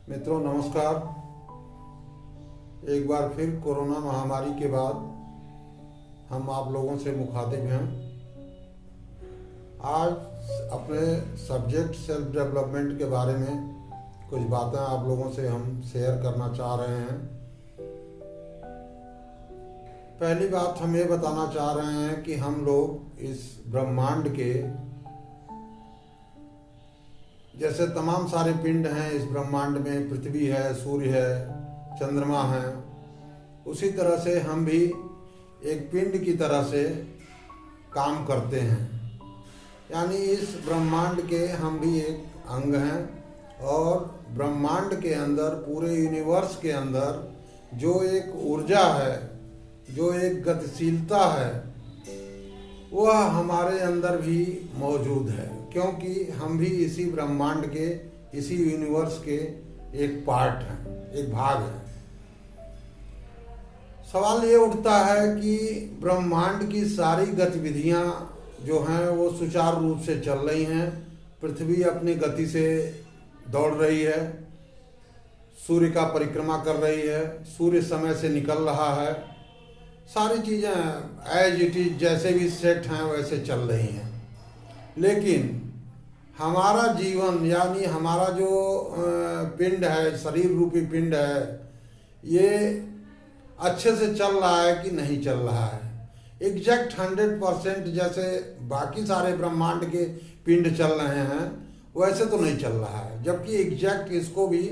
मित्रों नमस्कार। एक बार फिर कोरोना महामारी के बाद हम आप लोगों से मुखातिब हैं। आज अपने सब्जेक्ट सेल्फ डेवलपमेंट के बारे में कुछ बातें आप लोगों से हम शेयर करना चाह रहे हैं। पहली बात हम ये बताना चाह रहे हैं कि हम लोग इस ब्रह्मांड के जैसे तमाम सारे पिंड हैं इस ब्रह्मांड में, पृथ्वी है, सूर्य है, चंद्रमा है, उसी तरह से हम भी एक पिंड की तरह से काम करते हैं। यानी इस ब्रह्मांड के हम भी एक अंग हैं और ब्रह्मांड के अंदर, पूरे यूनिवर्स के अंदर जो एक ऊर्जा है, जो एक गतिशीलता है, वह हमारे अंदर भी मौजूद है, क्योंकि हम भी इसी ब्रह्मांड के, इसी यूनिवर्स के एक पार्ट हैं, एक भाग हैं। सवाल ये उठता है कि ब्रह्मांड की सारी गतिविधियां जो हैं वो सुचारू रूप से चल रही हैं। पृथ्वी अपनी गति से दौड़ रही है, सूर्य का परिक्रमा कर रही है, सूर्य समय से निकल रहा है, सारी चीज़ें एज इट इज जैसे भी सेट हैं वैसे चल रही हैं। लेकिन हमारा जीवन यानी हमारा जो पिंड है, शरीर रूपी पिंड है, ये अच्छे से चल रहा है कि नहीं चल रहा है। एग्जैक्ट 100% जैसे बाकी सारे ब्रह्मांड के पिंड चल रहे हैं वैसे तो नहीं चल रहा है, जबकि एग्जैक्ट इसको भी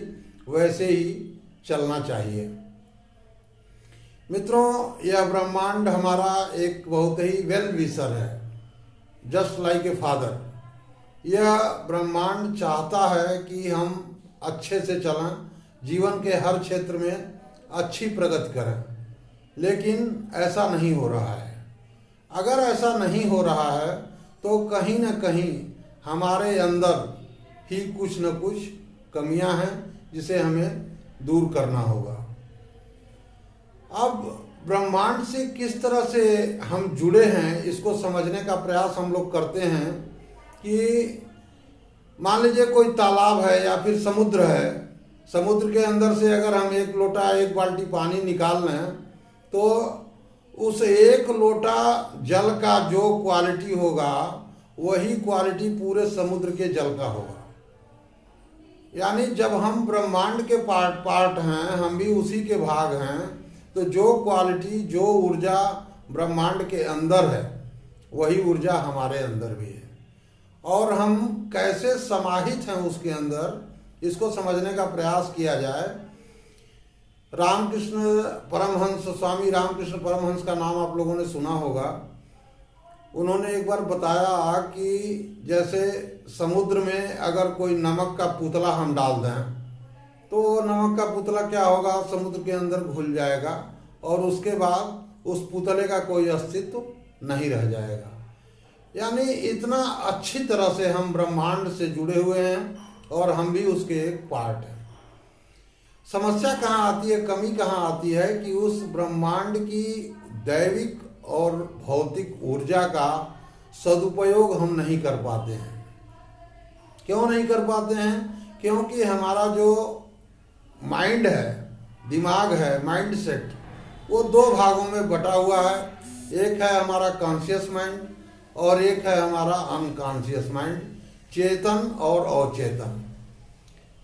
वैसे ही चलना चाहिए। मित्रों, यह ब्रह्मांड हमारा एक बहुत ही वेल विशर है, जस्ट लाइक ए फादर। यह ब्रह्मांड चाहता है कि हम अच्छे से चलें, जीवन के हर क्षेत्र में अच्छी प्रगति करें, लेकिन ऐसा नहीं हो रहा है। अगर ऐसा नहीं हो रहा है तो कहीं न कहीं हमारे अंदर ही कुछ न कुछ कमियां हैं जिसे हमें दूर करना होगा। अब ब्रह्मांड से किस तरह से हम जुड़े हैं इसको समझने का प्रयास हम लोग करते हैं कि मान लीजिए कोई तालाब है या फिर समुद्र है। समुद्र के अंदर से अगर हम एक लोटा, एक बाल्टी पानी निकाल लें तो उस एक लोटा जल का जो क्वालिटी होगा वही क्वालिटी पूरे समुद्र के जल का होगा। यानी जब हम ब्रह्मांड के पार्ट हैं, हम भी उसी के भाग हैं, तो जो क्वालिटी, जो ऊर्जा ब्रह्मांड के अंदर है वही ऊर्जा हमारे अंदर भी है। और हम कैसे समाहित हैं उसके अंदर, इसको समझने का प्रयास किया जाए। रामकृष्ण परमहंस, स्वामी रामकृष्ण परमहंस का नाम आप लोगों ने सुना होगा। उन्होंने एक बार बताया कि जैसे समुद्र में अगर कोई नमक का पुतला हम डाल दें तो नमक का पुतला क्या होगा, समुद्र के अंदर घुल जाएगा और उसके बाद उस पुतले का कोई अस्तित्व नहीं रह जाएगा। यानी इतना अच्छी तरह से हम ब्रह्मांड से जुड़े हुए हैं और हम भी उसके एक पार्ट हैं। समस्या कहाँ आती है, कमी कहाँ आती है कि उस ब्रह्मांड की दैविक और भौतिक ऊर्जा का सदुपयोग हम नहीं कर पाते हैं। क्यों नहीं कर पाते हैं? क्योंकि हमारा जो माइंड है, दिमाग है, माइंड सेट, वो दो भागों में बटा हुआ है। एक है हमारा कॉन्शियस माइंड और एक है हमारा अनकॉन्शियस माइंड, चेतन और अचेतन।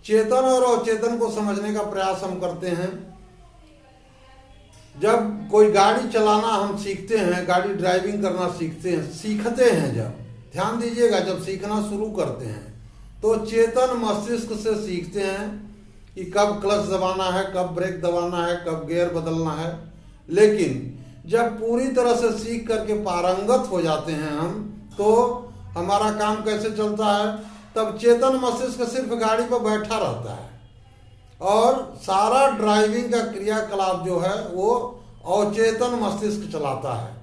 चेतन और अचेतन को समझने का प्रयास हम करते हैं। जब कोई गाड़ी चलाना हम सीखते हैं, गाड़ी ड्राइविंग करना सीखते हैं, जब ध्यान दीजिएगा, जब सीखना शुरू करते हैं तो चेतन मस्तिष्क से सीखते हैं कि कब क्लच दबाना है, कब ब्रेक दबाना है, कब गियर बदलना है। लेकिन जब पूरी तरह से सीख करके पारंगत हो जाते हैं हम, तो हमारा काम कैसे चलता है, तब चेतन मस्तिष्क सिर्फ गाड़ी पर बैठा रहता है और सारा ड्राइविंग का क्रियाकलाप जो है वो अचेतन मस्तिष्क चलाता है।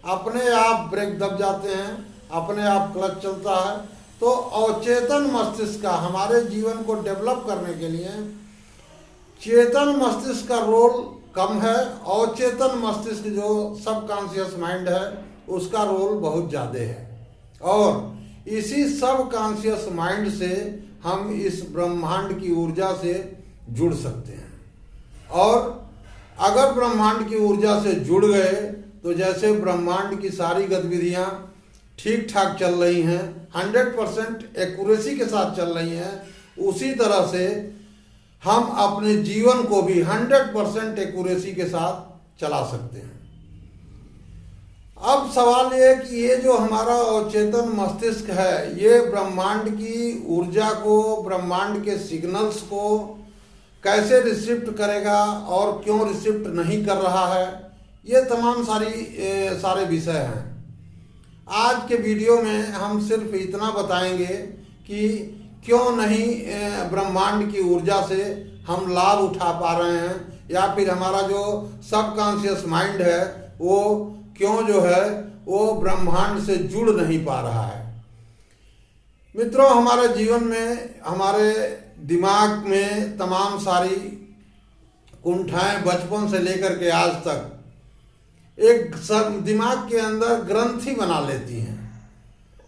अपने आप ब्रेक दब जाते हैं, अपने आप क्लच चलता है। तो अचेतन मस्तिष्क का हमारे जीवन को डेवलप करने के लिए चेतन मस्तिष्क का रोल कम है। अचेतन मस्तिष्क जो सबकॉन्शियस माइंड है उसका रोल बहुत ज़्यादा है। और इसी सबकॉन्शियस माइंड से हम इस ब्रह्मांड की ऊर्जा से जुड़ सकते हैं। और अगर ब्रह्मांड की ऊर्जा से जुड़ गए तो जैसे ब्रह्मांड की सारी गतिविधियां ठीक ठाक चल रही हैं, 100% एक्यूरेसी के साथ चल रही हैं, उसी तरह से हम अपने जीवन को भी 100% एक्यूरेसी के साथ चला सकते हैं। अब सवाल ये है कि ये जो हमारा अवचेतन मस्तिष्क है, ये ब्रह्मांड की ऊर्जा को, ब्रह्मांड के सिग्नल्स को कैसे रिसीव करेगा और क्यों रिसीव नहीं कर रहा है, ये तमाम सारे विषय हैं। आज के वीडियो में हम सिर्फ इतना बताएंगे कि क्यों नहीं ब्रह्मांड की ऊर्जा से हम लाभ उठा पा रहे हैं, या फिर हमारा जो सबकॉन्शियस माइंड है वो क्यों जो है वो ब्रह्मांड से जुड़ नहीं पा रहा है। मित्रों, हमारे जीवन में, हमारे दिमाग में तमाम सारी कुंठाएं बचपन से लेकर के आज तक एक दिमाग के अंदर ग्रंथि बना लेती हैं,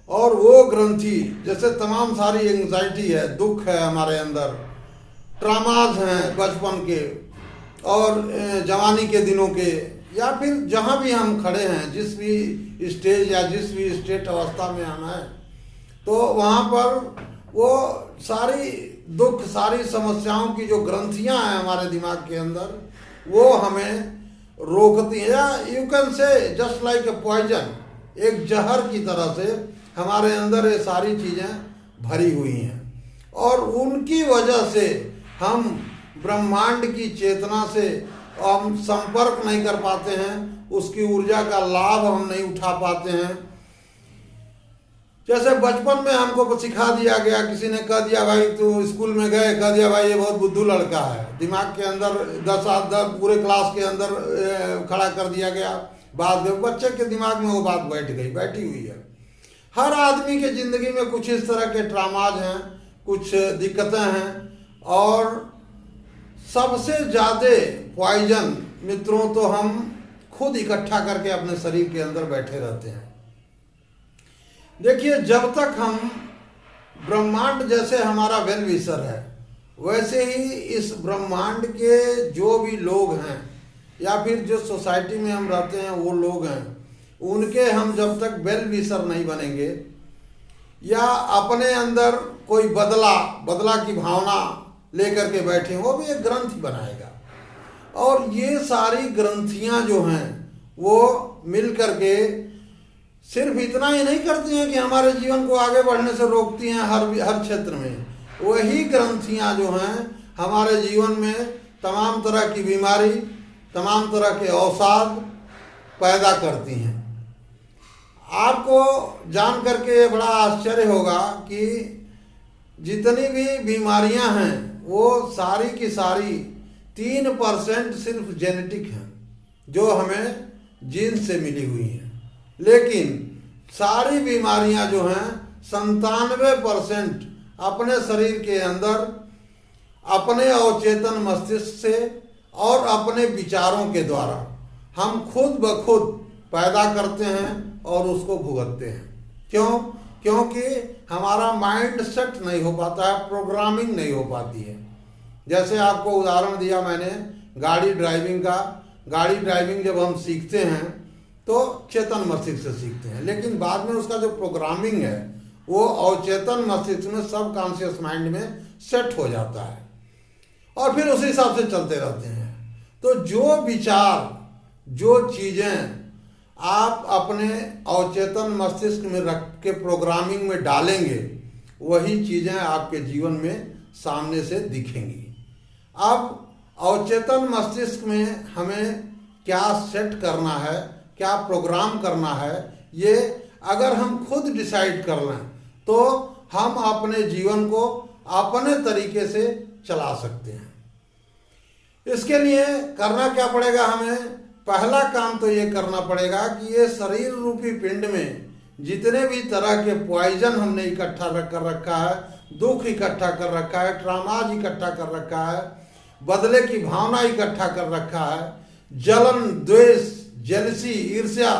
और वो ग्रंथि जैसे तमाम सारी एंग्जाइटी है, दुख है हमारे अंदर, ट्रामाज हैं बचपन के और जवानी के दिनों के, या फिर जहाँ भी हम खड़े हैं, जिस भी स्टेज या जिस भी स्टेट अवस्था में हम हैं, तो वहाँ पर वो सारी दुख, सारी समस्याओं की जो ग्रंथियाँ हैं हमारे दिमाग के अंदर, वो हमें रोकती है, या you can say just like a poison, एक जहर की तरह से हमारे अंदर ये सारी चीज़ें भरी हुई हैं, और उनकी वजह से हम ब्रह्मांड की चेतना से हम संपर्क नहीं कर पाते हैं, उसकी ऊर्जा का लाभ हम नहीं उठा पाते हैं। जैसे बचपन में हमको सिखा दिया गया, किसी ने कह दिया भाई तू स्कूल में गए, कह दिया भाई ये बहुत बुद्धू लड़का है, दिमाग के अंदर 10 पूरे क्लास के अंदर खड़ा कर दिया गया, बात बच्चे के दिमाग में वो बात बैठी हुई है। हर आदमी के जिंदगी में कुछ इस तरह के ट्रामाज हैं, कुछ दिक्कतें हैं, और सबसे ज़्यादा पॉइजन मित्रों तो हम खुद इकट्ठा करके अपने शरीर के अंदर बैठे रहते हैं। देखिए, जब तक हम ब्रह्मांड जैसे हमारा वेल विशर है, वैसे ही इस ब्रह्मांड के जो भी लोग हैं या फिर जो सोसाइटी में हम रहते हैं वो लोग हैं, उनके हम जब तक वेल विशर नहीं बनेंगे, या अपने अंदर कोई बदला की भावना लेकर के बैठे, वो भी एक ग्रंथि बनाएगा। और ये सारी ग्रंथियां जो हैं वो मिल करके सिर्फ इतना ही नहीं करती हैं कि हमारे जीवन को आगे बढ़ने से रोकती हैं हर क्षेत्र में, वही ग्रंथियां जो हैं हमारे जीवन में तमाम तरह की बीमारी, तमाम तरह के अवसाद पैदा करती हैं। आपको जान करके बड़ा आश्चर्य होगा कि जितनी भी बीमारियां हैं वो सारी की सारी 3% सिर्फ जेनेटिक हैं, जो हमें जीन से मिली हुई हैं, लेकिन सारी बीमारियां जो हैं 97% अपने शरीर के अंदर अपने अवचेतन मस्तिष्क से और अपने विचारों के द्वारा हम खुद ब खुद पैदा करते हैं और उसको भुगतते हैं। क्यों? क्योंकि हमारा माइंड सेट नहीं हो पाता है, प्रोग्रामिंग नहीं हो पाती है। जैसे आपको उदाहरण दिया मैंने गाड़ी ड्राइविंग का, गाड़ी ड्राइविंग जब हम सीखते हैं तो चेतन मस्तिष्क से सीखते हैं, लेकिन बाद में उसका जो प्रोग्रामिंग है वो अवचेतन मस्तिष्क में, सब कॉन्शियस माइंड में सेट हो जाता है, और फिर उसी हिसाब से चलते रहते हैं। तो जो विचार, जो चीज़ें आप अपने अवचेतन मस्तिष्क में रख के प्रोग्रामिंग में डालेंगे, वही चीज़ें आपके जीवन में सामने से दिखेंगी। अब अवचेतन मस्तिष्क में हमें क्या सेट करना है, क्या प्रोग्राम करना है, ये अगर हम खुद डिसाइड कर लें तो हम अपने जीवन को अपने तरीके से चला सकते हैं। इसके लिए करना क्या पड़ेगा हमें? पहला काम तो ये करना पड़ेगा कि ये शरीर रूपी पिंड में जितने भी तरह के पॉइजन हमने इकट्ठा कर रखा है, दुख इकट्ठा कर रखा है, ट्रामाज इकट्ठा कर रखा है, बदले की भावना इकट्ठा कर रखा है, जलन, द्वेष, जेलसी, ईर्ष्या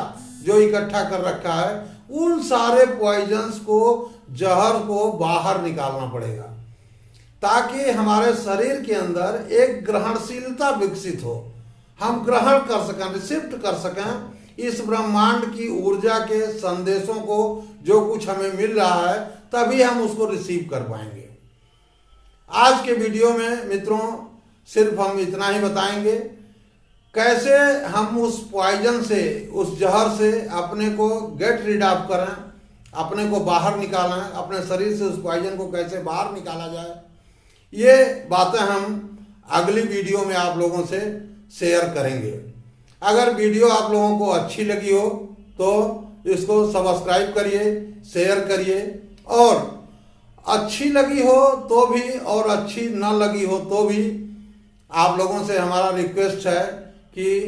जो इकट्ठा कर रखा है, उन सारे पॉइजन्स को, जहर को बाहर निकालना पड़ेगा। ताकि हमारे शरीर के अंदर एक ग्रहणशीलता विकसित हो, हम ग्रहण कर सकें, रिसिप्ट कर सकें इस ब्रह्मांड की ऊर्जा के संदेशों को, जो कुछ हमें मिल रहा है, तभी हम उसको रिसीव कर पाएंगे। आज के वीडियो में मित्रों सिर्फ हम इतना ही बताएंगे, कैसे हम उस पॉइजन से, उस जहर से अपने को गेट रिड ऑफ करें, अपने को बाहर निकालें, अपने शरीर से उस पॉइजन को कैसे बाहर निकाला जाए। ये बातें हम अगली वीडियो में आप लोगों से शेयर करेंगे। अगर वीडियो आप लोगों को अच्छी लगी हो तो इसको सब्सक्राइब करिए, शेयर करिए, और अच्छी लगी हो तो भी और अच्छी न लगी हो तो भी आप लोगों से हमारा रिक्वेस्ट है कि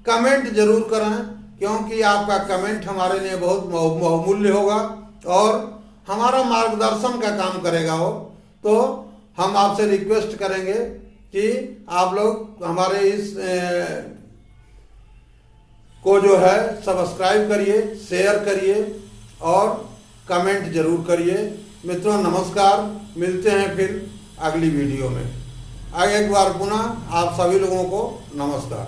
कमेंट जरूर करें, क्योंकि आपका कमेंट हमारे लिए बहुत बहुमूल्य होगा और हमारा मार्गदर्शन का काम करेगा वो। तो हम आपसे रिक्वेस्ट करेंगे कि आप लोग हमारे इस को जो है सब्सक्राइब करिए, शेयर करिए और कमेंट जरूर करिए। मित्रों नमस्कार, मिलते हैं फिर अगली वीडियो में। एक बार पुनः आप सभी लोगों को नमस्कार।